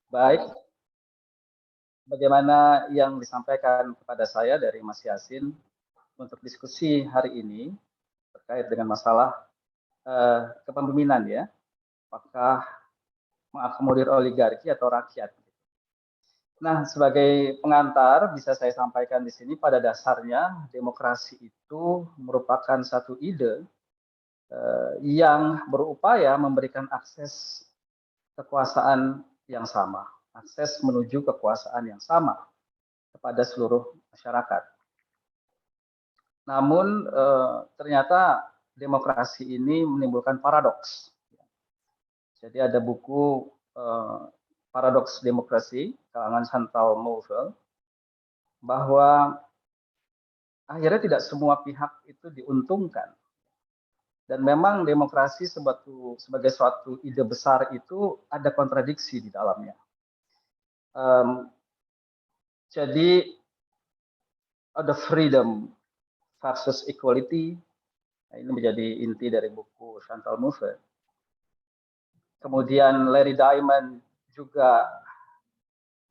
Baik, bagaimana yang disampaikan kepada saya dari Mas Yasin untuk diskusi hari ini terkait dengan masalah kepemimpinan ya, apakah mengakomodir oligarki atau rakyat. Nah, sebagai pengantar bisa saya sampaikan di sini pada dasarnya demokrasi itu merupakan satu ide yang berupaya memberikan akses kekuasaan yang sama, akses menuju kekuasaan yang sama kepada seluruh masyarakat. Namun ternyata demokrasi ini menimbulkan paradoks. Jadi ada buku Paradoks Demokrasi kalangan Chantal Mouffe bahwa akhirnya tidak semua pihak itu diuntungkan. Dan memang demokrasi sebagai suatu ide besar itu ada kontradiksi di dalamnya. Jadi ada freedom versus equality. Nah, ini menjadi inti dari buku Chantal Mouffe. Kemudian Larry Diamond juga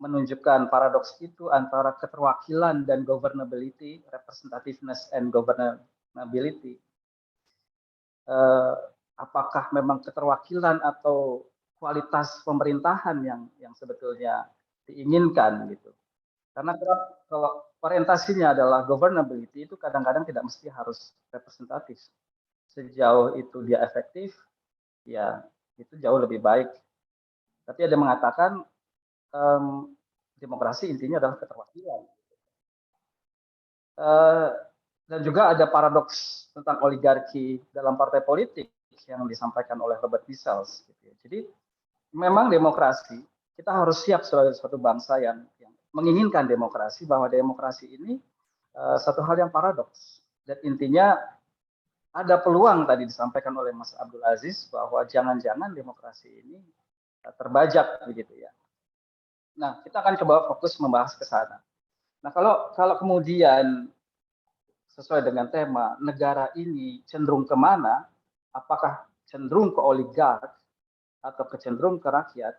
menunjukkan paradoks itu antara keterwakilan dan governability, representativeness and governability. Apakah memang keterwakilan atau kualitas pemerintahan yang sebetulnya diinginkan gitu. Karena kalau orientasinya adalah governability itu kadang-kadang tidak mesti harus representatif. Sejauh itu dia efektif, ya itu jauh lebih baik. Tapi ada yang mengatakan demokrasi intinya adalah keterwakilan. Dan juga ada paradoks tentang oligarki dalam partai politik yang disampaikan oleh Robert Michels. Jadi memang demokrasi, kita harus siap sebagai suatu bangsa yang menginginkan demokrasi, bahwa demokrasi ini satu hal yang paradoks. Dan intinya ada peluang tadi disampaikan oleh Mas Abdul Aziz bahwa jangan-jangan demokrasi ini terbajak begitu ya. Nah, kita akan coba fokus membahas ke sana. Nah, kalau kemudian sesuai dengan tema negara ini cenderung kemana, apakah cenderung ke oligark atau cenderung ke rakyat,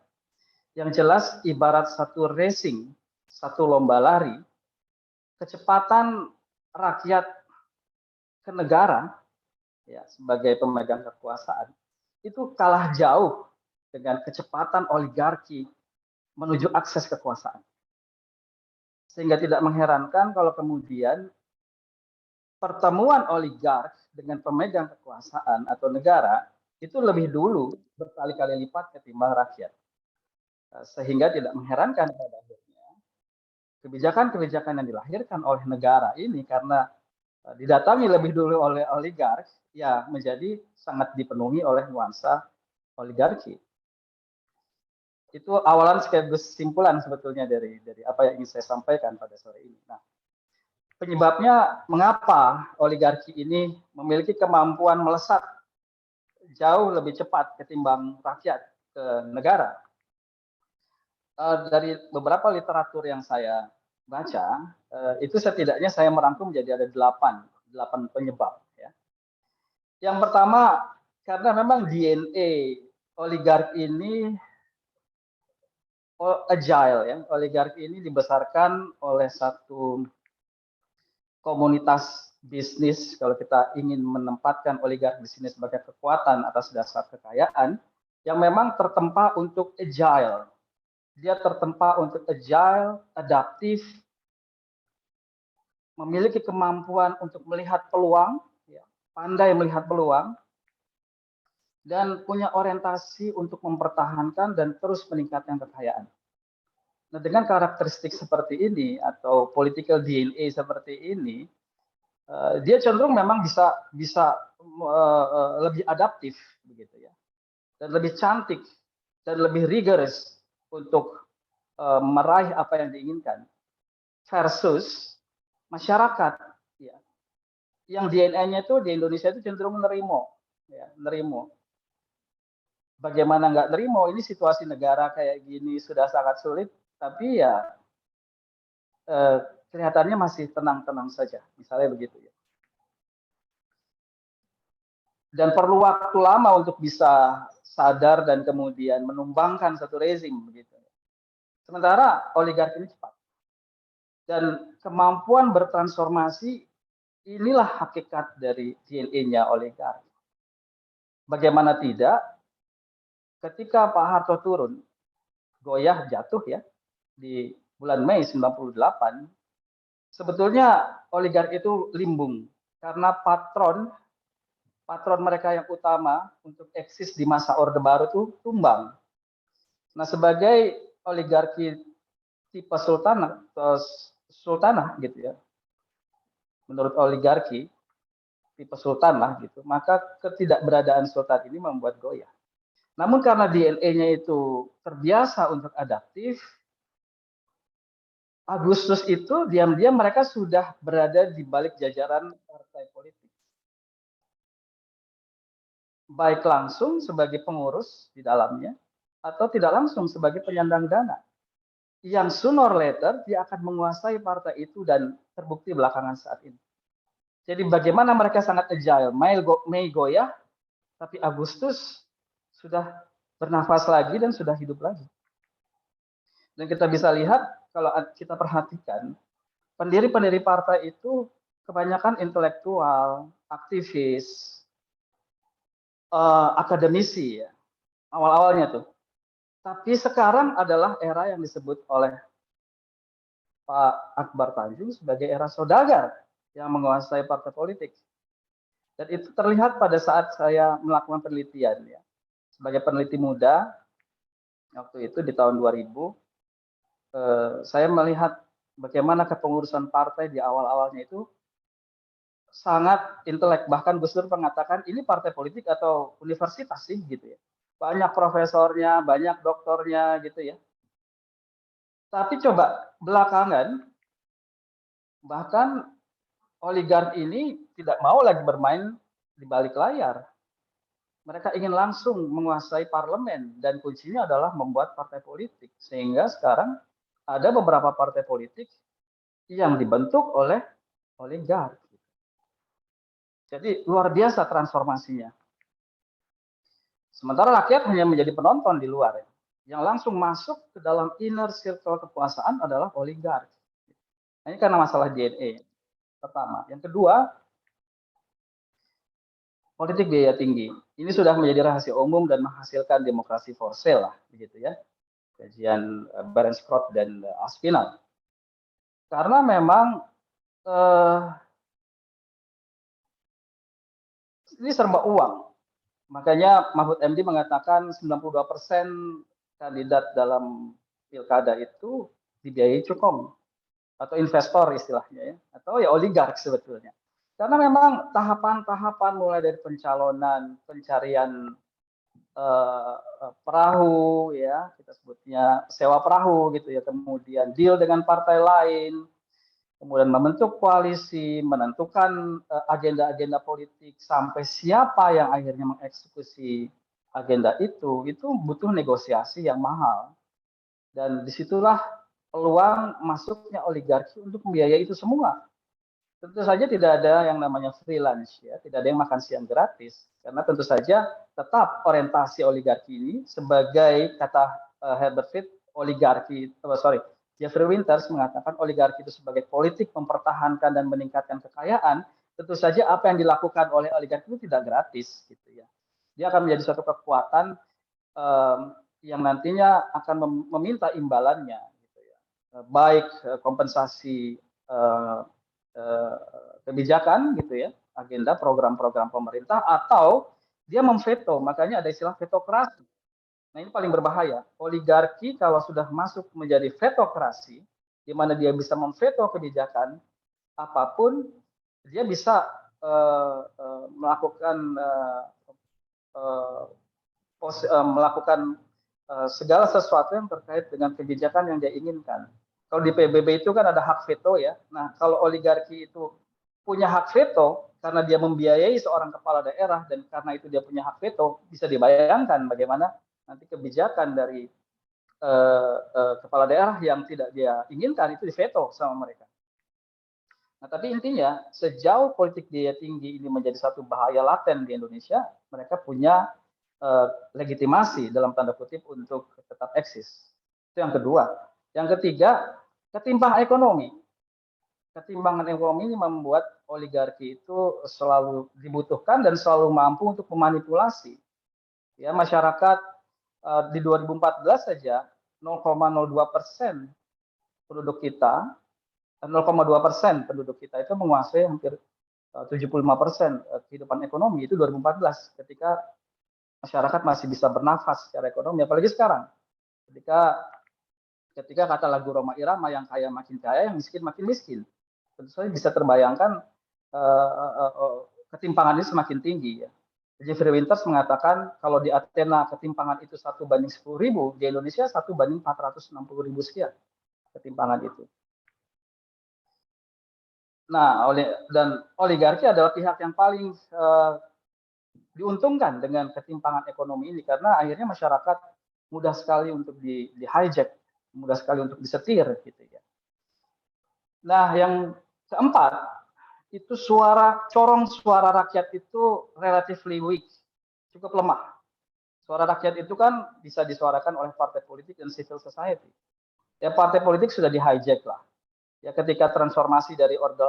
yang jelas ibarat satu racing, satu lomba lari, kecepatan rakyat ke negara ya sebagai pemegang kekuasaan itu kalah jauh dengan kecepatan oligarki menuju akses kekuasaan. Sehingga tidak mengherankan kalau kemudian pertemuan oligark dengan pemegang kekuasaan atau negara itu lebih dulu berkali-kali lipat ketimbang rakyat. Sehingga tidak mengherankan pada akhirnya kebijakan-kebijakan yang dilahirkan oleh negara ini karena didatangi lebih dulu oleh oligark, ya menjadi sangat dipenuhi oleh nuansa oligarki. Itu awalan sekaligus kesimpulan sebetulnya dari apa yang ingin saya sampaikan pada sore ini. Nah, penyebabnya mengapa oligarki ini memiliki kemampuan melesat jauh lebih cepat ketimbang rakyat ke negara. Dari beberapa literatur yang saya baca, itu setidaknya saya merangkum menjadi ada 8 penyebab. Ya. Yang pertama, karena memang DNA oligarki ini agile, ya. Oligarki ini dibesarkan oleh satu komunitas bisnis. Kalau kita ingin menempatkan oligarki di sini sebagai kekuatan atas dasar kekayaan, yang memang tertempa untuk agile. Dia tertempa untuk agile, adaptif, memiliki kemampuan untuk melihat peluang, ya, pandai melihat peluang, dan punya orientasi untuk mempertahankan dan terus meningkatkan kekayaan. Nah, dengan karakteristik seperti ini atau political DNA seperti ini, dia cenderung memang bisa lebih adaptif begitu ya, dan lebih cantik dan lebih rigorous untuk meraih apa yang diinginkan versus masyarakat ya, yang DNA-nya itu di Indonesia itu cenderung nerimo ya, nerimo. Bagaimana nggak nerimo, ini situasi negara kayak gini sudah sangat sulit, tapi ya kelihatannya masih tenang-tenang saja, misalnya begitu ya. Dan perlu waktu lama untuk bisa sadar dan kemudian menumbangkan satu rezim begitu. Sementara oligarki ini cepat. Dan kemampuan bertransformasi inilah hakikat dari DNA-nya oligarki. Bagaimana tidak, ketika Pak Harto turun, goyah jatuh ya, di bulan Mei 98, sebetulnya oligarki itu limbung. Karena patron mereka yang utama untuk eksis di masa Orde Baru itu tumbang. Nah, sebagai oligarki tipe sultanah gitu ya, menurut oligarki tipe sultan lah gitu, maka ketidakberadaan sultan ini membuat goyah. Namun karena DNA-nya itu terbiasa untuk adaptif, Agustus itu diam-diam mereka sudah berada di balik jajaran partai politik. Baik langsung sebagai pengurus di dalamnya, atau tidak langsung sebagai penyandang dana. Yang sooner or later dia akan menguasai partai itu dan terbukti belakangan saat ini. Jadi bagaimana mereka sangat agile. Mei goyah, tapi Agustus sudah bernafas lagi dan sudah hidup lagi. Dan kita bisa lihat kalau kita perhatikan, pendiri-pendiri partai itu kebanyakan intelektual, aktivis, akademisi ya, awal-awalnya tuh. Tapi sekarang adalah era yang disebut oleh Pak Akbar Tanjung sebagai era saudagar yang menguasai partai politik. Dan itu terlihat pada saat saya melakukan penelitian ya. Sebagai peneliti muda, waktu itu di tahun 2000, saya melihat bagaimana kepengurusan partai di awal-awalnya itu sangat intelek. Bahkan Gus Dur mengatakan ini partai politik atau universitas sih gitu ya. Banyak profesornya, banyak doktornya gitu ya. Tapi coba belakangan, bahkan oligark ini tidak mau lagi bermain di balik layar. Mereka ingin langsung menguasai parlemen dan kuncinya adalah membuat partai politik. Sehingga sekarang ada beberapa partai politik yang dibentuk oleh oligark. Jadi luar biasa transformasinya. Sementara rakyat hanya menjadi penonton di luar. Yang langsung masuk ke dalam inner circle kekuasaan adalah oligark. Ini karena masalah DNA pertama. Yang kedua, politik biaya tinggi. Ini sudah menjadi rahasia umum dan menghasilkan demokrasi for sale lah, begitu ya. Kajian Berenskrodt dan Aspinall. Karena memang ini serba uang. Makanya Mahfud MD mengatakan 92% kandidat dalam pilkada itu dibiayai cukom atau investor istilahnya ya, atau ya oligark sebetulnya. Karena memang tahapan-tahapan mulai dari pencalonan, pencarian perahu ya, kita sebutnya sewa perahu gitu ya, kemudian deal dengan partai lain, kemudian membentuk koalisi, menentukan agenda-agenda politik, sampai siapa yang akhirnya mengeksekusi agenda itu butuh negosiasi yang mahal. Dan disitulah peluang masuknya oligarki untuk membiayai itu semua. Tentu saja tidak ada yang namanya freelance ya, tidak ada yang makan siang gratis. Karena tentu saja tetap orientasi oligarki ini sebagai kata Herbert Fried, Jeffrey Winters mengatakan oligarki itu sebagai politik mempertahankan dan meningkatkan kekayaan. Tentu saja apa yang dilakukan oleh oligarki itu tidak gratis gitu ya. Dia akan menjadi suatu kekuatan yang nantinya akan meminta imbalannya gitu ya. Baik kompensasi kebijakan gitu ya, agenda program-program pemerintah, atau dia memveto. Makanya ada istilah vetokrasi. Nah, ini paling berbahaya. Oligarki kalau sudah masuk menjadi vetokrasi, di mana dia bisa memveto kebijakan apapun, dia bisa melakukan segala sesuatu yang terkait dengan kebijakan yang dia inginkan. Kalau di PBB itu kan ada hak veto ya. Nah, kalau oligarki itu punya hak veto karena dia membiayai seorang kepala daerah dan karena itu dia punya hak veto, bisa dibayangkan bagaimana nanti kebijakan dari kepala daerah yang tidak dia inginkan itu diveto sama mereka. Nah, tapi intinya sejauh politik biaya tinggi ini menjadi satu bahaya laten di Indonesia, mereka punya legitimasi dalam tanda kutip untuk tetap eksis. Itu yang kedua. Yang ketiga, ketimpangan ekonomi. Ketimpangan ekonomi ini membuat oligarki itu selalu dibutuhkan dan selalu mampu untuk memanipulasi. Ya, masyarakat di 2014 saja 0,02% penduduk kita, 0,2% penduduk kita itu menguasai hampir 75% kehidupan ekonomi itu 2014 ketika masyarakat masih bisa bernafas secara ekonomi, apalagi sekarang ketika ketika kata lagu Roma Irama yang kaya makin kaya, yang miskin makin miskin. Tentu saja bisa terbayangkan ketimpangan ini semakin tinggi ya. Jeffrey Winters mengatakan kalau di Athena ketimpangan itu 1:10.000, di Indonesia 1:460.000 sekian ketimpangan itu. Nah, dan oligarki adalah pihak yang paling diuntungkan dengan ketimpangan ekonomi ini karena akhirnya masyarakat mudah sekali untuk di hijack, mudah sekali untuk disetir gitu ya. Nah, yang keempat itu corong suara rakyat itu relatively weak, cukup lemah. Suara rakyat itu kan bisa disuarakan oleh partai politik dan civil society. Ya partai politik sudah di hijack lah. Ya ketika transformasi dari orde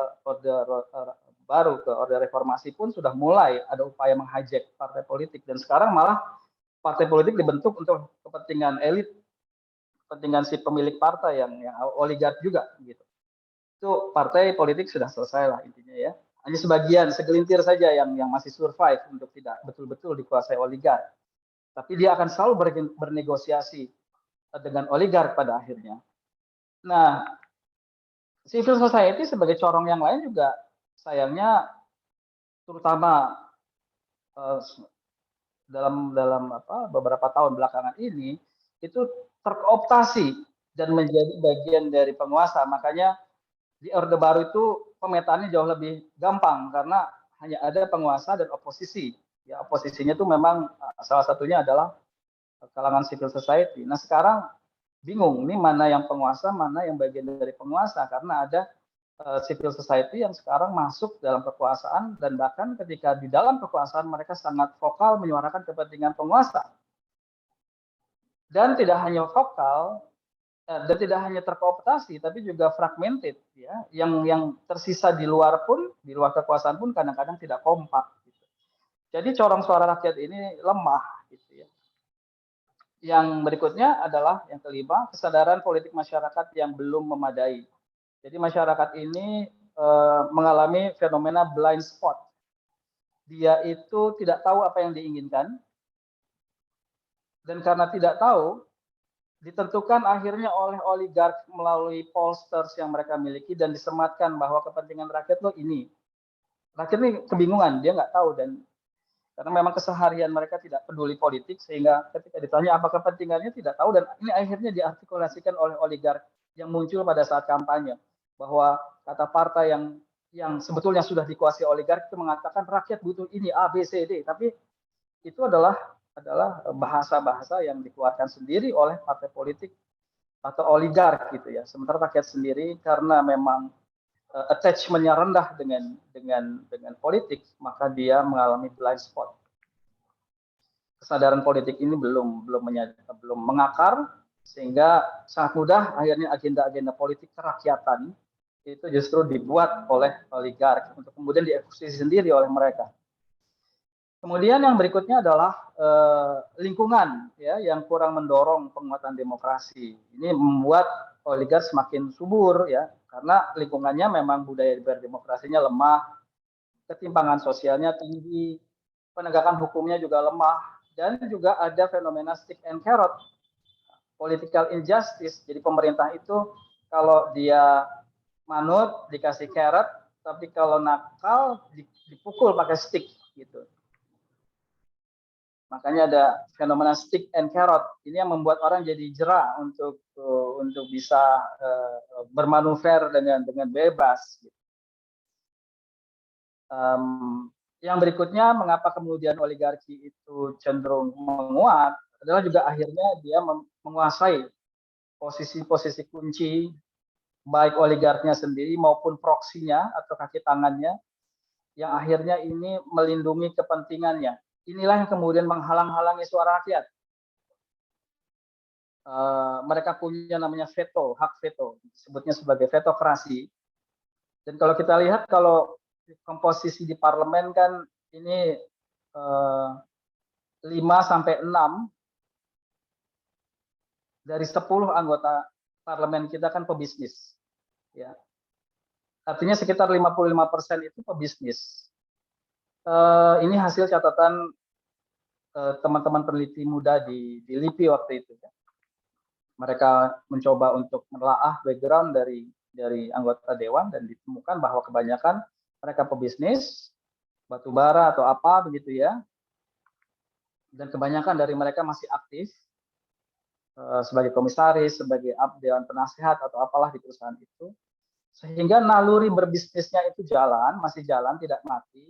baru ke orde reformasi pun sudah mulai ada upaya menghijack partai politik dan sekarang malah partai politik dibentuk untuk kepentingan elit, kepentingan si pemilik partai yang oligark juga gitu. Itu partai politik sudah selesai lah intinya ya. Hanya sebagian, segelintir saja yang masih survive untuk tidak betul-betul dikuasai oligark. Tapi dia akan selalu bernegosiasi dengan oligark pada akhirnya. Nah, civil society sebagai corong yang lain juga sayangnya terutama dalam beberapa tahun belakangan ini itu terkooptasi dan menjadi bagian dari penguasa. Makanya di Orde Baru itu pemetaannya jauh lebih gampang karena hanya ada penguasa dan oposisi. Ya, oposisinya itu memang salah satunya adalah kalangan civil society. Nah, sekarang bingung ini mana yang penguasa, mana yang bagian dari penguasa karena ada civil society yang sekarang masuk dalam kekuasaan dan bahkan ketika di dalam kekuasaan mereka sangat vokal menyuarakan kepentingan penguasa. Dan tidak hanya vokal dan tidak hanya terkooptasi tapi juga fragmented ya. Yang tersisa di luar pun, di luar kekuasaan pun kadang-kadang tidak kompak gitu. Jadi corong suara rakyat ini lemah gitu ya. Yang berikutnya adalah yang kelima, kesadaran politik masyarakat yang belum memadai. Jadi masyarakat ini mengalami fenomena blind spot. Dia itu tidak tahu apa yang diinginkan, dan karena tidak tahu, ditentukan akhirnya oleh oligark melalui pollsters yang mereka miliki dan disematkan bahwa kepentingan rakyat lo ini. Rakyat ini kebingungan, dia nggak tahu dan karena memang keseharian mereka tidak peduli politik sehingga ketika ditanya apa kepentingannya tidak tahu dan ini akhirnya diartikulasikan oleh oligark yang muncul pada saat kampanye bahwa kata partai yang sebetulnya sudah dikuasai oligark itu mengatakan rakyat butuh ini A B C D tapi itu adalah bahasa-bahasa yang dikeluarkan sendiri oleh partai politik atau oligark gitu ya. Sementara rakyat sendiri karena memang attachment-nya rendah dengan politik, maka dia mengalami blind spot. Kesadaran politik ini belum mengakar sehingga sangat mudah akhirnya agenda-agenda politik kerakyatan itu justru dibuat oleh oligark untuk kemudian dieksekusi sendiri oleh mereka. Kemudian yang berikutnya adalah lingkungan ya yang kurang mendorong penguatan demokrasi. Ini membuat oligark semakin subur ya karena lingkungannya memang budaya berdemokrasinya lemah, ketimpangan sosialnya tinggi, penegakan hukumnya juga lemah dan juga ada fenomena stick and carrot, political injustice. Jadi pemerintah itu kalau dia manut dikasih carrot, tapi kalau nakal dipukul pakai stick gitu. Makanya ada fenomena stick and carrot. Ini yang membuat orang jadi jera untuk bisa bermanuver dengan bebas. Yang berikutnya, mengapa kemudian oligarki itu cenderung menguat adalah juga akhirnya dia menguasai posisi-posisi kunci baik oligarknya sendiri maupun proksinya atau kaki tangannya yang akhirnya ini melindungi kepentingannya. Inilah yang kemudian menghalang-halangi suara rakyat. mereka punya namanya veto, hak veto, disebutnya sebagai vetokrasi. Dan kalau kita lihat kalau komposisi di parlemen kan ini 5 sampai 6 dari 10 anggota parlemen kita kan pebisnis. Ya. Artinya sekitar 55% itu pebisnis. Ini hasil catatan teman-teman peneliti muda di LIPI waktu itu. Ya. Mereka mencoba untuk menelaah background dari anggota dewan dan ditemukan bahwa kebanyakan mereka pebisnis, batu bara atau apa begitu ya. Dan kebanyakan dari mereka masih aktif sebagai komisaris, sebagai dewan penasehat atau apalah di perusahaan itu. Sehingga naluri berbisnisnya itu masih jalan, tidak mati.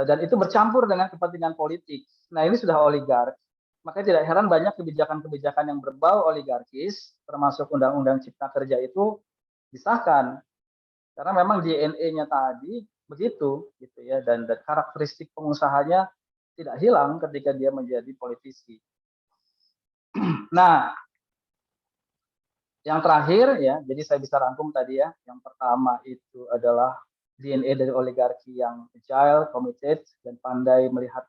Dan itu bercampur dengan kepentingan politik. Nah, ini sudah oligark. Makanya tidak heran banyak kebijakan-kebijakan yang berbau oligarkis, termasuk Undang-Undang Cipta Kerja itu disahkan. Karena memang DNA-nya tadi begitu, gitu ya, dan karakteristik pengusahanya tidak hilang ketika dia menjadi politisi. Nah, yang terakhir ya, jadi saya bisa rangkum tadi ya. Yang pertama itu adalah DNA dari oligarki yang agile, committed, dan pandai melihat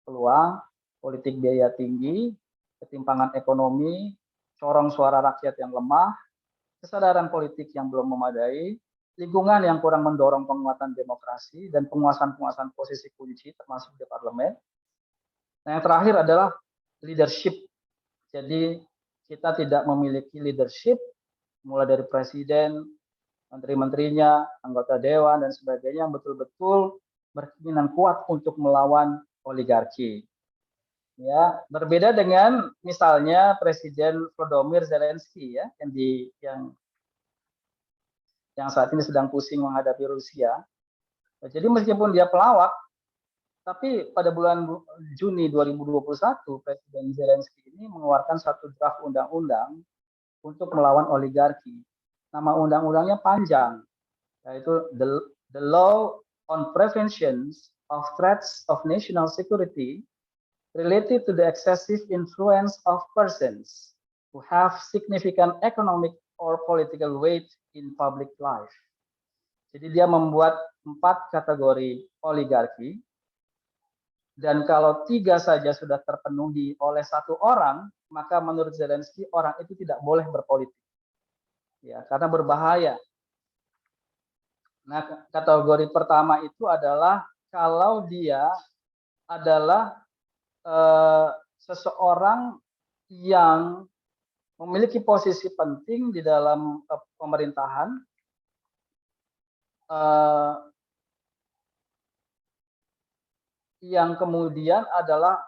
peluang, politik biaya tinggi, ketimpangan ekonomi, corong suara rakyat yang lemah, kesadaran politik yang belum memadai, lingkungan yang kurang mendorong penguatan demokrasi, dan penguasaan-penguasaan posisi kunci termasuk di parlemen. Nah, yang terakhir adalah leadership. Jadi kita tidak memiliki leadership, mulai dari presiden, menteri-menterinya, anggota dewan, dan sebagainya, yang betul-betul berkeinginan kuat untuk melawan oligarki. Ya, berbeda dengan misalnya Presiden Volodymyr Zelensky ya, yang saat ini sedang pusing menghadapi Rusia. Jadi meskipun dia pelawak, tapi pada bulan Juni 2021 Presiden Zelensky ini mengeluarkan satu draft undang-undang untuk melawan oligarki. Nama undang-undangnya panjang, yaitu the Law on Prevention of Threats of National Security related to the excessive influence of persons who have significant economic or political weight in public life. Jadi dia membuat 4 kategori oligarki, dan kalau 3 saja sudah terpenuhi oleh 1 orang, maka menurut Zelensky orang itu tidak boleh berpolitik. Ya, karena berbahaya. Nah, kategori pertama itu adalah kalau dia adalah seseorang yang memiliki posisi penting di dalam pemerintahan, yang kemudian adalah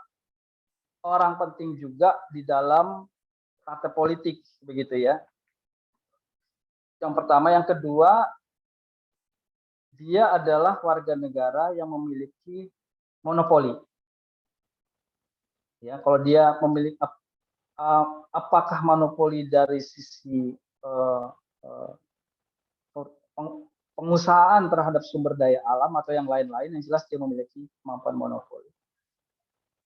orang penting juga di dalam partai politik, begitu ya. Yang pertama, yang kedua, dia adalah warga negara yang memiliki monopoli. Ya, kalau dia memiliki apakah monopoli dari sisi pengusahaan terhadap sumber daya alam atau yang lain-lain, yang jelas dia memiliki kemampuan monopoli.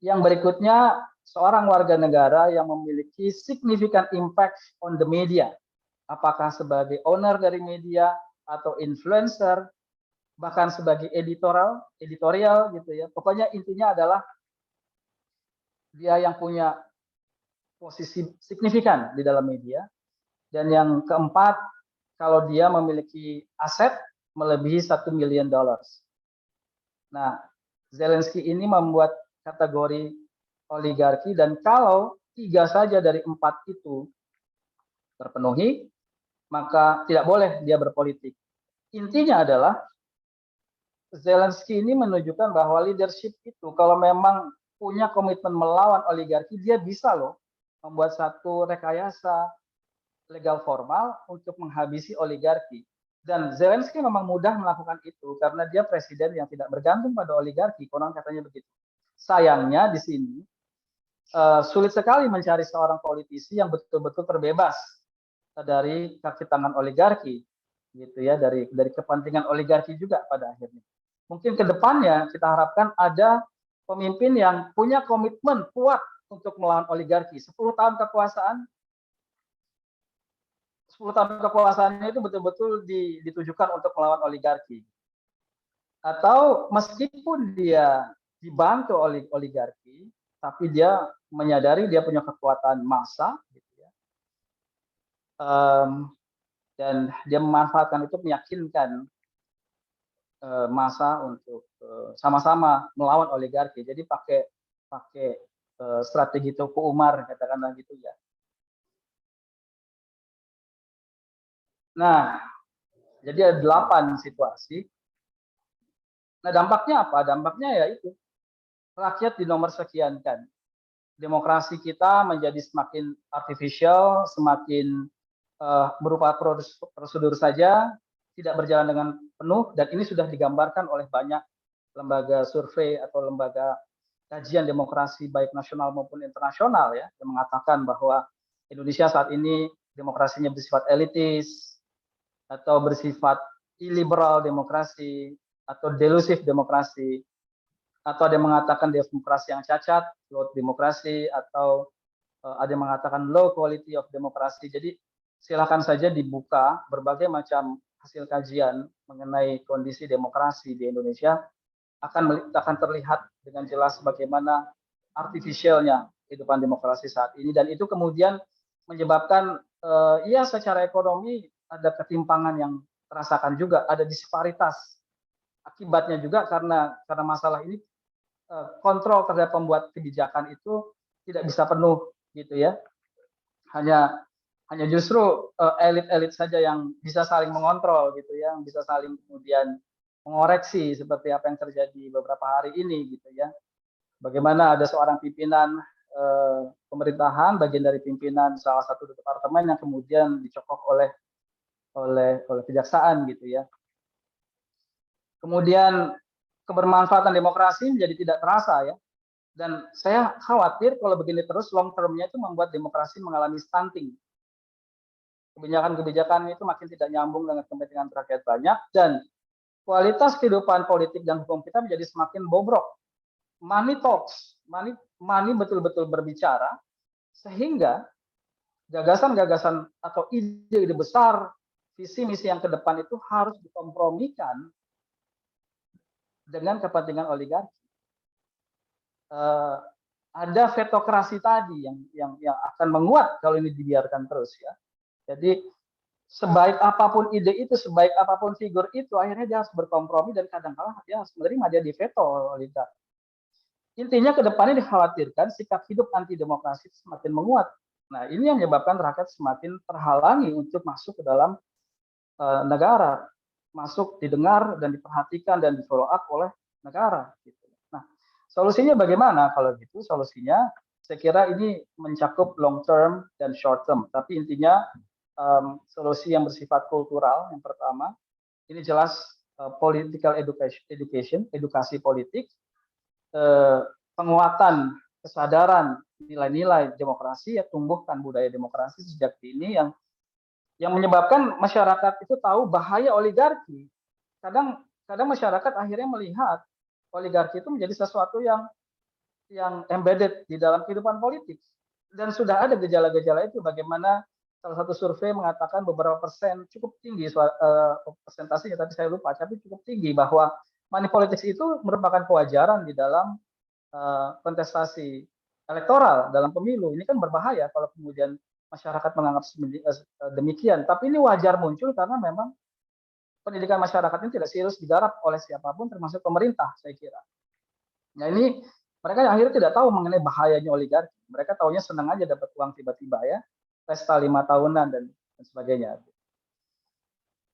Yang berikutnya, seorang warga negara yang memiliki significant impact on the media, apakah sebagai owner dari media atau influencer, bahkan sebagai editorial gitu ya. Pokoknya intinya adalah dia yang punya posisi signifikan di dalam media. Dan yang keempat, kalau dia memiliki aset melebihi $1 million. Nah, Zelensky ini membuat kategori oligarki, dan kalau 3 saja dari 4 itu terpenuhi, maka tidak boleh dia berpolitik. Intinya adalah Zelensky ini menunjukkan bahwa leadership itu kalau memang punya komitmen melawan oligarki, dia bisa loh membuat satu rekayasa legal formal untuk menghabisi oligarki. Dan Zelensky memang mudah melakukan itu karena dia presiden yang tidak bergantung pada oligarki, konon katanya begitu. Sayangnya di sini sulit sekali mencari seorang politisi yang betul-betul terbebas dari kaki tangan oligarki, gitu ya, dari kepentingan oligarki juga pada akhirnya. Mungkin ke depannya kita harapkan ada pemimpin yang punya komitmen kuat untuk melawan oligarki. 10 tahun kekuasaan, 10 tahun kekuasaannya itu betul-betul ditujukan untuk melawan oligarki. Atau meskipun dia dibantu oleh oligarki, tapi dia menyadari dia punya kekuatan massa, gitu ya. Dan dia memanfaatkan itu, meyakinkan massa untuk sama-sama melawan oligarki. Jadi pakai strategi Teuku Umar, katakanlah gitu ya. Nah, jadi ada 8 situasi. Nah, dampaknya apa? Dampaknya ya itu, rakyat dinomor sekiankan. Demokrasi kita menjadi semakin artificial, semakin berupa prosedur saja, tidak berjalan dengan penuh, dan ini sudah digambarkan oleh banyak lembaga survei atau lembaga kajian demokrasi baik nasional maupun internasional ya, yang mengatakan bahwa Indonesia saat ini demokrasinya bersifat elitis atau bersifat iliberal demokrasi atau delusif demokrasi, atau ada yang mengatakan demokrasi yang cacat, low demokrasi, atau ada yang mengatakan low quality of demokrasi. Jadi silakan saja dibuka berbagai macam hasil kajian mengenai kondisi demokrasi di Indonesia, akan terlihat dengan jelas bagaimana artificialnya kehidupan demokrasi saat ini, dan itu kemudian menyebabkan ya secara ekonomi ada ketimpangan yang terasakan juga, ada disparitas. Akibatnya juga karena masalah ini kontrol terhadap pembuat kebijakan itu tidak bisa penuh gitu ya. Hanya justru elit-elit saja yang bisa saling mengontrol gitu ya, yang bisa saling kemudian mengoreksi seperti apa yang terjadi beberapa hari ini gitu ya. Bagaimana ada seorang pimpinan pemerintahan, bagian dari pimpinan salah satu departemen yang kemudian dicokok oleh kejaksaan gitu ya. Kemudian kebermanfaatan demokrasi menjadi tidak terasa ya. Dan saya khawatir kalau begini terus long termnya itu membuat demokrasi mengalami stunting. Kebijakan-kebijakan itu makin tidak nyambung dengan kepentingan rakyat banyak, dan kualitas kehidupan politik dan hukum kita menjadi semakin bobrok. Money talks, money betul-betul berbicara, sehingga gagasan-gagasan atau ide-ide besar, visi misi yang ke depan itu harus dikompromikan dengan kepentingan oligarki. Ada vetokrasi tadi yang akan menguat kalau ini dibiarkan terus ya. Jadi sebaik apapun ide itu, sebaik apapun figur itu, akhirnya dia harus berkompromi, dan kadang-kala dia harus menerima, dia diveto oleh oligarki. Intinya ke depannya dikhawatirkan sikap hidup anti demokrasi semakin menguat. Nah, ini yang menyebabkan rakyat semakin terhalangi untuk masuk ke dalam negara, masuk didengar dan diperhatikan dan di follow up oleh negara. Gitu. Nah, solusinya bagaimana kalau gitu? Solusinya saya kira ini mencakup long term dan short term. Tapi intinya solusi yang bersifat kultural yang pertama, ini jelas political education, edukasi politik, penguatan kesadaran nilai-nilai demokrasi, ya tumbuhkan budaya demokrasi sejak dini yang menyebabkan masyarakat itu tahu bahaya oligarki. Kadang masyarakat akhirnya melihat oligarki itu menjadi sesuatu yang embedded di dalam kehidupan politik, dan sudah ada gejala-gejala itu. Bagaimana salah satu survei mengatakan beberapa persen, cukup tinggi persentasenya, tapi saya lupa, tapi cukup tinggi, bahwa money politics itu merupakan kewajaran di dalam kontestasi elektoral dalam pemilu. Ini kan berbahaya kalau kemudian masyarakat menganggap demikian. Tapi ini wajar muncul karena memang pendidikan masyarakat ini tidak serius digarap oleh siapapun, termasuk pemerintah, saya kira. Nah, ini mereka akhirnya tidak tahu mengenai bahayanya oligarki. Mereka tahunya senang aja dapat uang tiba-tiba ya, pesta 5 tahunan dan sebagainya.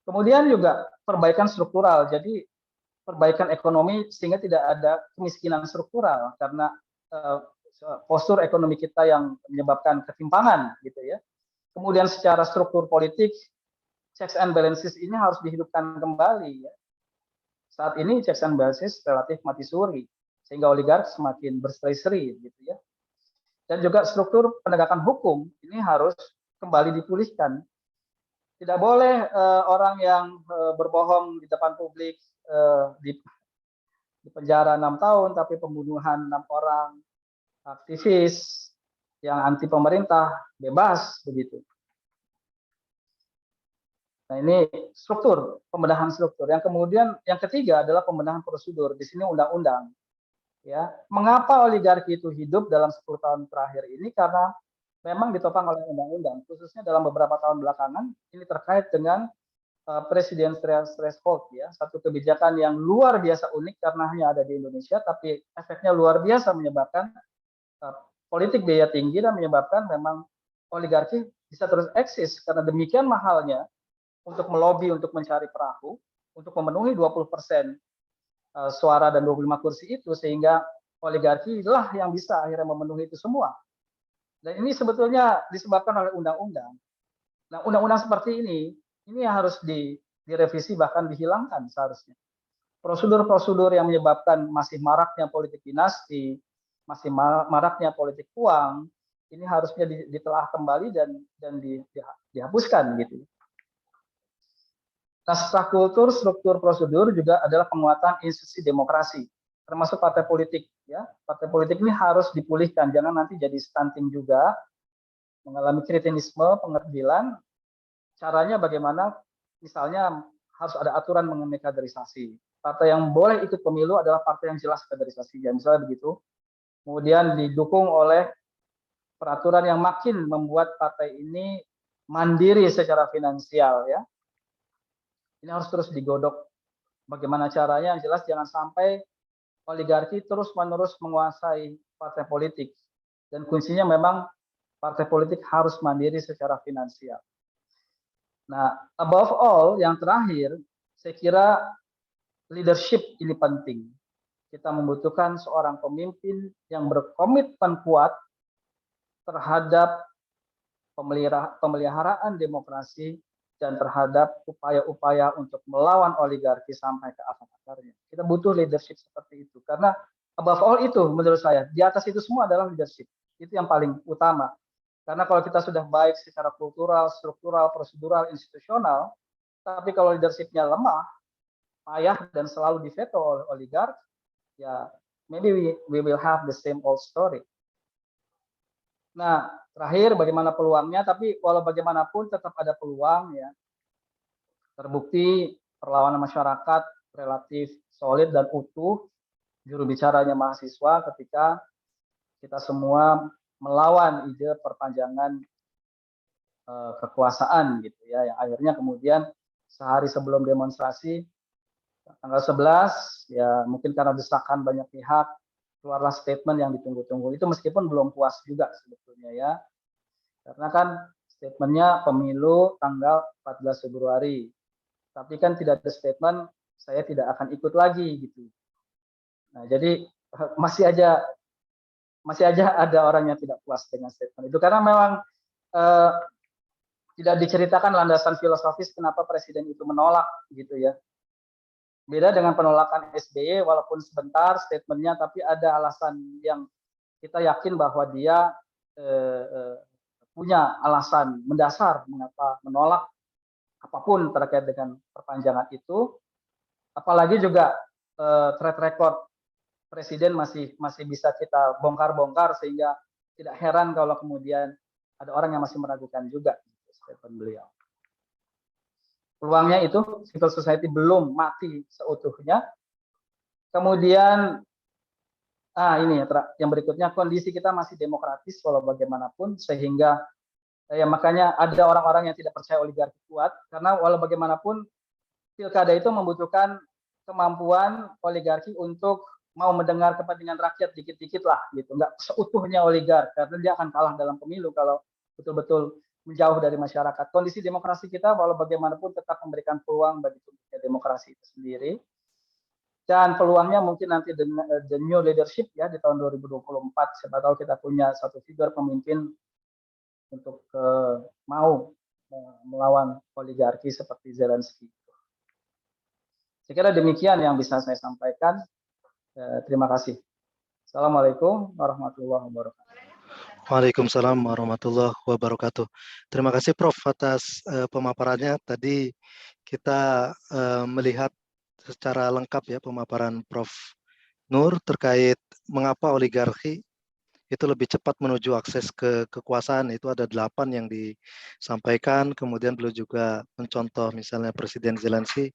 Kemudian juga perbaikan struktural. Jadi perbaikan ekonomi sehingga tidak ada kemiskinan struktural karena postur ekonomi kita yang menyebabkan ketimpangan gitu ya. Kemudian secara struktur politik, checks and balances ini harus dihidupkan kembali ya. Saat ini checks and balances relatif mati suri sehingga oligarki semakin berseri-seri gitu ya. Dan juga struktur penegakan hukum ini harus kembali dipulihkan. Tidak boleh orang yang berbohong di depan publik di penjara 6 tahun, tapi pembunuhan 6 orang, aktivis, yang anti pemerintah bebas begitu. Nah, ini struktur, pembenahan struktur. Yang kemudian yang ketiga adalah pembenahan prosedur. Di sini undang-undang. Ya, mengapa oligarki itu hidup dalam 10 tahun terakhir ini? Karena memang ditopang oleh undang-undang, khususnya dalam beberapa tahun belakangan ini terkait dengan presidential threshold, ya, satu kebijakan yang luar biasa unik karena hanya ada di Indonesia, tapi efeknya luar biasa menyebabkan politik biaya tinggi dan menyebabkan memang oligarki bisa terus eksis karena demikian mahalnya untuk melobi untuk mencari perahu untuk memenuhi 20% suara dan 25 kursi itu, sehingga oligarki lah yang bisa akhirnya memenuhi itu semua. Dan ini sebetulnya disebabkan oleh undang-undang. Nah, undang-undang seperti ini yang harus direvisi bahkan dihilangkan seharusnya. Prosedur-prosedur yang menyebabkan masih maraknya politik dinasti, masih maraknya politik uang, ini harusnya ditelaah kembali dan dihapuskan gitu. Naskah kultur, struktur prosedur juga adalah penguatan institusi demokrasi, termasuk partai politik. Ya, partai politik ini harus dipulihkan, jangan nanti jadi stunting juga, mengalami kretinisme, pengerdilan. Caranya bagaimana? Misalnya harus ada aturan mengenai kaderisasi. Partai yang boleh ikut pemilu adalah partai yang jelas kaderisasinya, misalnya begitu. Kemudian didukung oleh peraturan yang makin membuat partai ini mandiri secara finansial, ya. Ini harus terus digodok. Bagaimana caranya? Yang jelas jangan sampai oligarki terus-menerus menguasai partai politik. Dan kuncinya memang partai politik harus mandiri secara finansial. Nah, above all, yang terakhir, saya kira leadership ini penting. Kita membutuhkan seorang pemimpin yang berkomitmen kuat terhadap pemeliharaan demokrasi dan terhadap upaya-upaya untuk melawan oligarki sampai ke akar-akarnya. Kita butuh leadership seperti itu. Karena above all itu menurut saya, di atas itu semua adalah leadership. Itu yang paling utama. Karena kalau kita sudah baik secara kultural, struktural, prosedural, institusional, tapi kalau leadershipnya lemah, payah dan selalu diveto oleh oligark, ya maybe we will have the same old story. Nah, terakhir bagaimana peluangnya, tapi walau bagaimanapun tetap ada peluang, ya. Terbukti perlawanan masyarakat relatif solid dan utuh, juru bicaranya mahasiswa ketika kita semua melawan ide perpanjangan kekuasaan gitu ya, yang akhirnya kemudian sehari sebelum demonstrasi tanggal 11 ya mungkin karena desakan banyak pihak keluarlah statement yang ditunggu-tunggu itu, meskipun belum puas juga sebetulnya ya, karena kan statementnya pemilu tanggal 14 Februari, tapi kan tidak ada statement saya tidak akan ikut lagi gitu. Nah jadi masih aja ada orang yang tidak puas dengan statement itu, karena memang tidak diceritakan landasan filosofis kenapa presiden itu menolak gitu ya. Beda dengan penolakan SBY, walaupun sebentar statementnya, tapi ada alasan yang kita yakin bahwa dia punya alasan mendasar mengapa menolak apapun terkait dengan perpanjangan itu. Apalagi juga track record presiden masih bisa kita bongkar-bongkar, sehingga tidak heran kalau kemudian ada orang yang masih meragukan juga statement beliau. Peluangnya itu civil society belum mati seutuhnya. Kemudian ini yang berikutnya, kondisi kita masih demokratis walau bagaimanapun, sehingga ya makanya ada orang-orang yang tidak percaya oligarki kuat, karena walau bagaimanapun pilkada itu membutuhkan kemampuan oligarki untuk mau mendengar kepentingan rakyat dikit-dikit lah gitu, nggak seutuhnya oligark, karena dia akan kalah dalam pemilu kalau betul-betul menjauh dari masyarakat. Kondisi demokrasi kita walau bagaimanapun tetap memberikan peluang bagi demokrasi itu sendiri. Dan peluangnya mungkin nanti the new leadership ya di tahun 2024, siapa tahu kita punya satu figur pemimpin untuk mau melawan oligarki seperti Zelensky. Saya kira demikian yang bisa saya sampaikan. Terima kasih. Assalamualaikum warahmatullahi wabarakatuh. Waalaikumsalam warahmatullahi wabarakatuh. Terima kasih Prof atas pemaparannya. Tadi kita melihat secara lengkap ya pemaparan Prof Nur terkait mengapa oligarki itu lebih cepat menuju akses ke kekuasaan. Itu ada 8 yang disampaikan. Kemudian beliau juga mencontoh misalnya Presiden Zelensky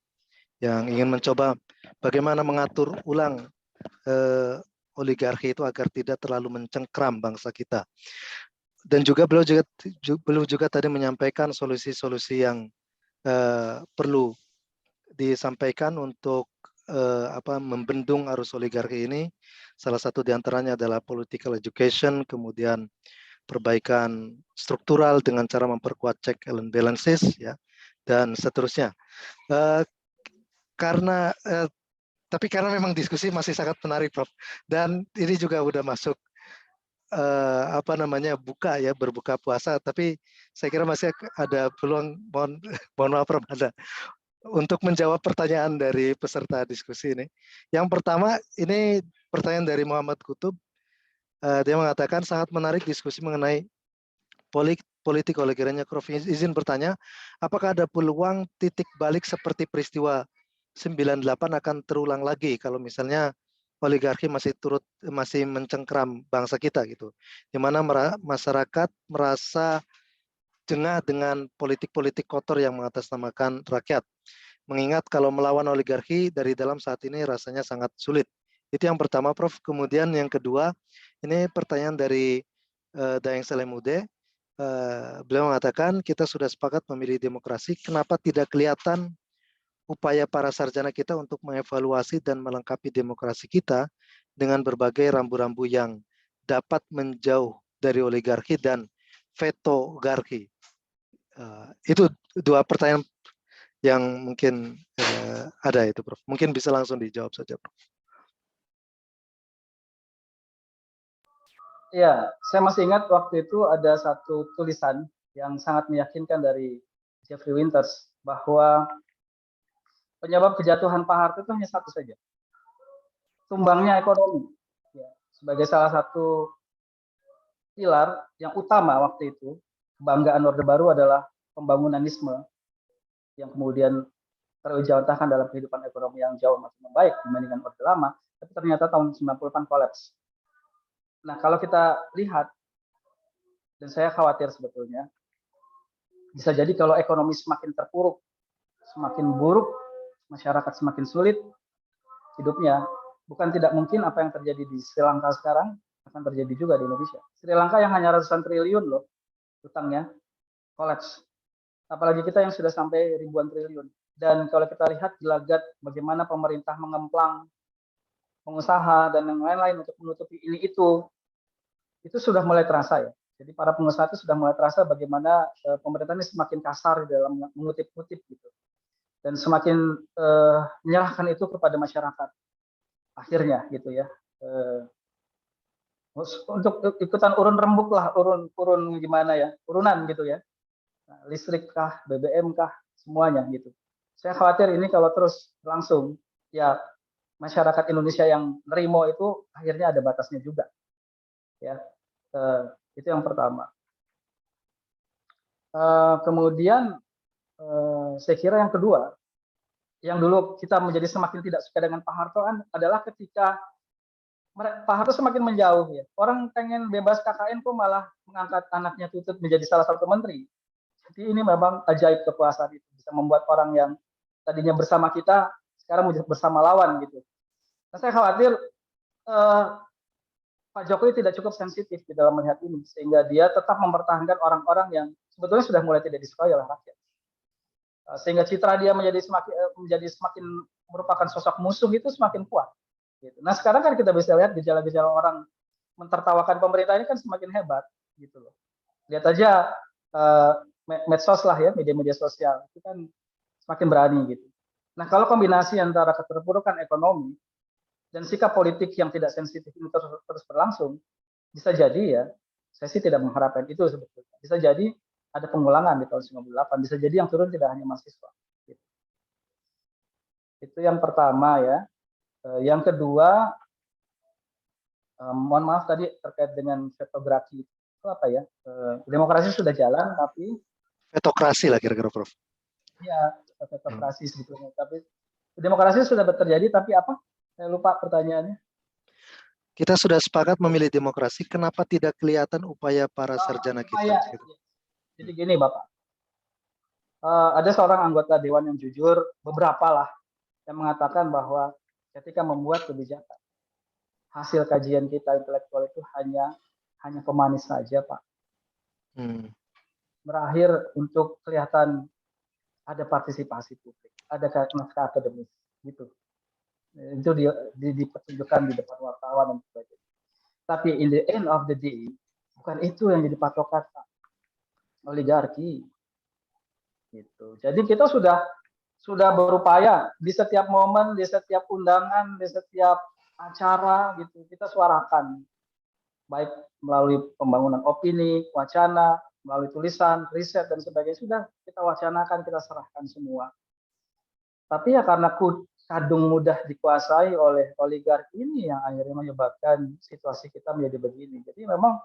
yang ingin mencoba bagaimana mengatur ulang oligarki itu agar tidak terlalu mencengkram bangsa kita. Dan juga beliau juga tadi menyampaikan solusi-solusi yang perlu disampaikan untuk membendung arus oligarki ini. Salah satu diantaranya adalah political education, kemudian perbaikan struktural dengan cara memperkuat check and balances, ya, dan seterusnya. Tapi karena memang diskusi masih sangat menarik, Prof. Dan ini juga udah masuk berbuka puasa, tapi saya kira masih ada peluang. Mohon maaf, Prof, untuk menjawab pertanyaan dari peserta diskusi ini. Yang pertama, ini pertanyaan dari Muhammad Kutub. Dia mengatakan sangat menarik diskusi mengenai politik oligarkinya. Prof, izin bertanya, apakah ada peluang titik balik seperti peristiwa 98 akan terulang lagi kalau misalnya oligarki masih mencengkram bangsa kita gitu, di mana masyarakat merasa jengah dengan politik-politik kotor yang mengatasnamakan rakyat. Mengingat kalau melawan oligarki dari dalam saat ini rasanya sangat sulit. Itu yang pertama, Prof. Kemudian yang kedua, ini pertanyaan dari Daeng Salemude. Beliau mengatakan kita sudah sepakat memilih demokrasi, kenapa tidak kelihatan upaya para sarjana kita untuk mengevaluasi dan melengkapi demokrasi kita dengan berbagai rambu-rambu yang dapat menjauh dari oligarki dan vetogarki. Itu dua pertanyaan yang mungkin ada itu, Prof. Mungkin bisa langsung dijawab saja, Prof. Ya, saya masih ingat waktu itu ada satu tulisan yang sangat meyakinkan dari Jeffrey Winters bahwa penyebab kejatuhan Pak Harto itu hanya satu saja, tumbangnya ekonomi. Ya, sebagai salah satu pilar yang utama waktu itu, kebanggaan Orde Baru adalah pembangunanisme yang kemudian terwujudkan dalam kehidupan ekonomi yang jauh masih membaik dibandingkan Orde Lama, tapi ternyata tahun 90-an kolaps. Nah, kalau kita lihat, dan saya khawatir sebetulnya, bisa jadi kalau ekonomi semakin terpuruk, semakin buruk, masyarakat semakin sulit hidupnya, bukan tidak mungkin apa yang terjadi di Sri Lanka sekarang akan terjadi juga di Indonesia. Sri Lanka yang hanya ratusan triliun loh utangnya, kolaps. Apalagi kita yang sudah sampai ribuan triliun. Dan kalau kita lihat gelagat bagaimana pemerintah mengemplang pengusaha dan yang lain-lain untuk menutupi ini itu sudah mulai terasa ya. Jadi para pengusaha itu sudah mulai terasa bagaimana pemerintah ini semakin kasar dalam mengutip-ngutip gitu. Dan semakin menyerahkan itu kepada masyarakat. Akhirnya gitu ya. Untuk ikutan urun rembuk lah, urun gimana ya, urunan gitu ya. Nah, listrik kah, BBM kah, semuanya gitu. Saya khawatir ini kalau terus berlangsung, ya masyarakat Indonesia yang nerimo itu akhirnya ada batasnya juga. Ya, itu yang pertama. Kemudian saya kira yang kedua, yang dulu kita menjadi semakin tidak suka dengan Pak Harto adalah ketika Pak Harto semakin menjauh ya. Orang pengen bebas KKN kok malah mengangkat anaknya Tutut menjadi salah satu menteri. Jadi ini memang ajaib kekuasaan itu bisa membuat orang yang tadinya bersama kita sekarang menjadi bersama lawan gitu. Nah, saya khawatir Pak Jokowi tidak cukup sensitif di dalam melihat ini sehingga dia tetap mempertahankan orang-orang yang sebetulnya sudah mulai tidak disukai oleh rakyat. Sehingga citra dia menjadi semakin merupakan sosok musuh itu semakin kuat. Gitu. Nah sekarang kan kita bisa lihat gejala-gejala orang mentertawakan pemerintah ini kan semakin hebat gitu loh. Lihat aja medsos lah ya, media-media sosial itu kan semakin berani gitu. Nah kalau kombinasi antara keterpurukan ekonomi dan sikap politik yang tidak sensitif ini terus berlangsung, bisa jadi ya, saya sih tidak mengharapkan itu sebetulnya. Bisa jadi ada pengulangan di tahun 98, bisa jadi yang turun tidak hanya mahasiswa. Gitu. Itu yang pertama ya. Yang kedua, mohon maaf tadi terkait dengan vetokrasi itu apa ya? Demokrasi sudah jalan, tapi vetokrasi lah kira-kira, Prof. Ya, vetokrasi sebetulnya. Tapi demokrasi sudah terjadi, tapi apa? Saya lupa pertanyaannya. kita sudah sepakat memilih demokrasi, kenapa tidak kelihatan upaya para sarjana kita? Gitu. Jadi gini Bapak, ada seorang anggota Dewan yang jujur, beberapa lah, yang mengatakan bahwa ketika membuat kebijakan, hasil kajian kita intelektual itu hanya pemanis saja Pak. Berakhir untuk kelihatan ada partisipasi publik, ada naskah akademis, gitu. Itu dipertunjukkan di depan wartawan dan sebagainya. Tapi in the end of the day, bukan itu yang jadi patokan Pak. Oligarki. Gitu. Jadi kita sudah berupaya di setiap momen, di setiap undangan, di setiap acara gitu kita suarakan, baik melalui pembangunan opini, wacana, melalui tulisan, riset dan sebagainya sudah kita wacanakan, kita serahkan semua. Tapi ya karena kadung mudah dikuasai oleh oligarki ini yang akhirnya menyebabkan situasi kita menjadi begini. Jadi memang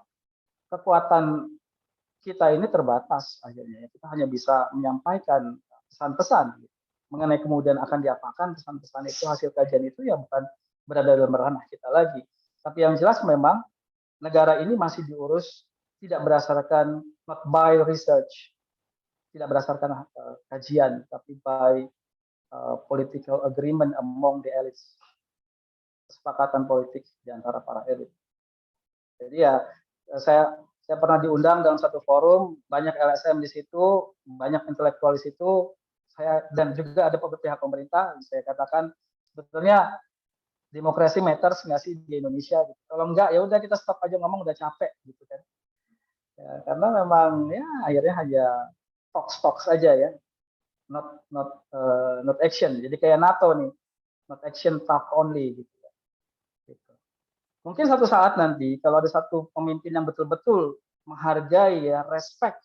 kekuatan kita ini terbatas akhirnya. Kita hanya bisa menyampaikan pesan-pesan mengenai kemudian akan diapakan pesan-pesan itu, hasil kajian itu ya bukan berada dalam ranah kita lagi. Tapi yang jelas memang negara ini masih diurus tidak berdasarkan not by research, tidak berdasarkan kajian, tapi by political agreement among the elites, kesepakatan politik di antara para elit. Jadi ya saya pernah diundang dalam satu forum, banyak LSM di situ, banyak intelektual di situ, dan juga ada pihak pemerintah. Saya katakan sebetulnya demokrasi matters nggak sih di Indonesia? Gitu. Kalau enggak ya udah kita stop aja ngomong, udah capek gitu kan. Ya, karena memang ya akhirnya hanya talk saja ya. Not action. Jadi kayak NATO nih, not action talk only gitu. Gitu. Mungkin satu saat nanti kalau ada satu pemimpin yang betul-betul menghargai ya respect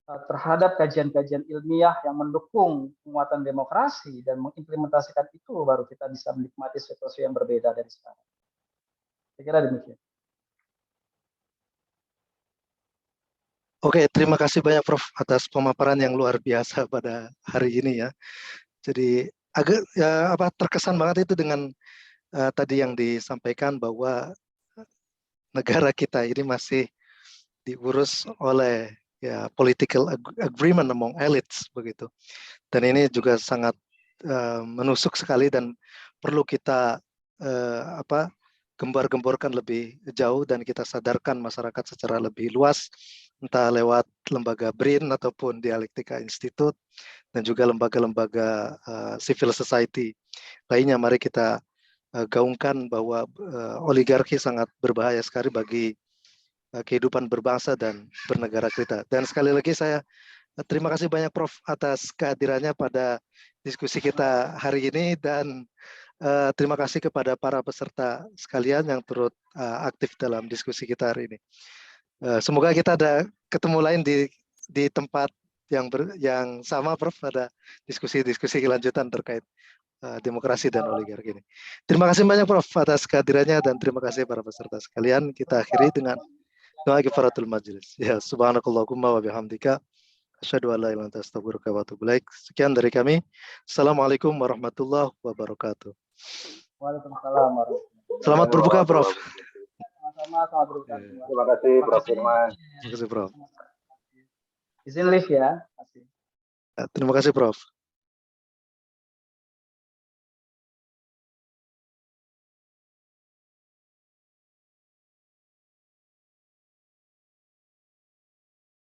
terhadap kajian-kajian ilmiah yang mendukung penguatan demokrasi dan mengimplementasikan itu, baru kita bisa menikmati situasi yang berbeda dari sekarang. Saya kira demikian. Oke, terima kasih banyak Prof atas pemaparan yang luar biasa pada hari ini ya. Jadi agak ya, terkesan banget itu dengan tadi yang disampaikan bahwa negara kita ini masih diurus oleh ya political agreement among elites begitu. Dan ini juga sangat menusuk sekali dan perlu kita gembar-gemborkan lebih jauh dan kita sadarkan masyarakat secara lebih luas, entah lewat lembaga BRIN ataupun Dialektika Institute dan juga lembaga-lembaga civil society lainnya. Mari kita gaungkan bahwa oligarki sangat berbahaya sekali bagi kehidupan berbangsa dan bernegara kita. Dan sekali lagi saya terima kasih banyak Prof atas kehadirannya pada diskusi kita hari ini, dan terima kasih kepada para peserta sekalian yang turut aktif dalam diskusi kita hari ini. Semoga kita ada ketemu lain di tempat yang sama Prof pada diskusi-diskusi kelanjutan terkait demokrasi dan oligarki ini. Terima kasih banyak Prof atas kehadirannya dan terima kasih para peserta sekalian. Kita akhiri dengan doa kifaratul majelis. Ya, subhanakallahumma wa bihamdika asyhadu an la ilaha illa anta astaghfiruka wa atubu ilaik. Sekian dari kami. Assalamualaikum warahmatullahi wabarakatuh. Waalaikumsalam warahmatullahi wabarakatuh. Selamat berbuka Prof. Sama-sama, selamat berbuka. Terima kasih Prof Firman. Terima kasih Prof. Izin live ya. Terima kasih Prof.